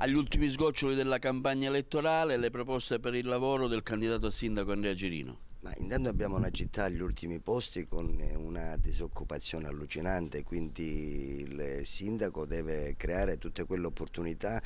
agli ultimi sgoccioli della campagna elettorale le proposte per il lavoro del candidato a sindaco Andrea Cirino. Ma intanto abbiamo una città agli ultimi posti con una disoccupazione allucinante, quindi il sindaco deve creare tutte quelle opportunità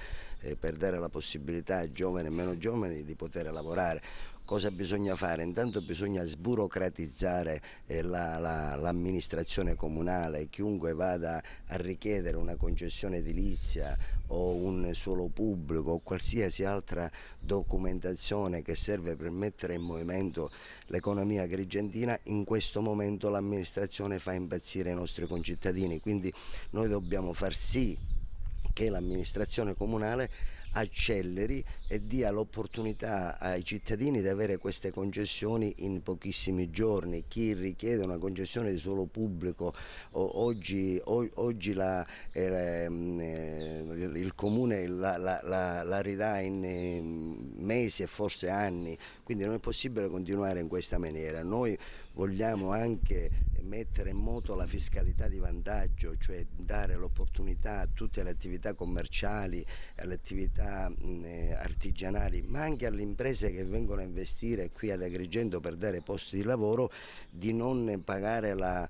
per dare la possibilità a giovani e meno giovani di poter lavorare. Cosa bisogna fare? Intanto bisogna sburocratizzare l'amministrazione comunale. Chiunque vada a richiedere una concessione edilizia o un suolo pubblico o qualsiasi altra documentazione che serve per mettere in movimento l'economia agrigentina, in questo momento l'amministrazione fa impazzire i nostri concittadini, quindi noi dobbiamo far sì che l'amministrazione comunale acceleri e dia l'opportunità ai cittadini di avere queste concessioni in pochissimi giorni. Chi richiede una concessione di suolo pubblico oggi il comune la ridà in mesi e forse anni, quindi non è possibile continuare in questa maniera. Noi vogliamo anche mettere in moto la fiscalità di vantaggio, cioè dare l'opportunità a tutte le attività commerciali, alle attività artigianali, ma anche alle imprese che vengono a investire qui ad Agrigento per dare posti di lavoro, di non pagare la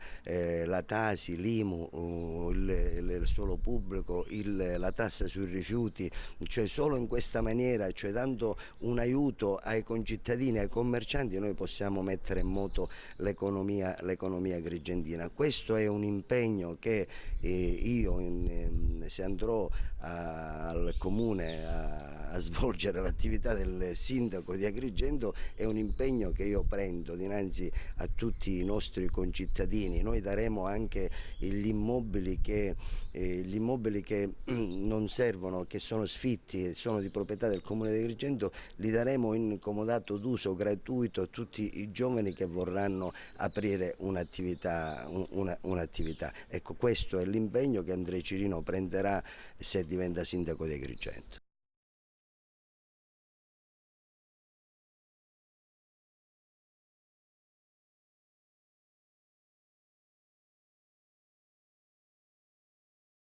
Tasi, l'IMU, il suolo pubblico, la tassa sui rifiuti, cioè solo in questa maniera, cioè dando un aiuto ai concittadini, ai commercianti, noi possiamo mettere in moto l'economia agrigentina. Questo è un impegno che io, se andrò al comune a svolgere l'attività del sindaco di Agrigento, è un impegno che io prendo dinanzi a tutti i nostri concittadini. Noi daremo anche gli immobili che non servono, che sono sfitti, sono di proprietà del comune di Agrigento, li daremo in comodato d'uso gratuito a tutti i giovani che vorranno aprire un'attività. Ecco, questo è l'impegno che Andrea Cirino prenderà se diventa sindaco di Agrigento.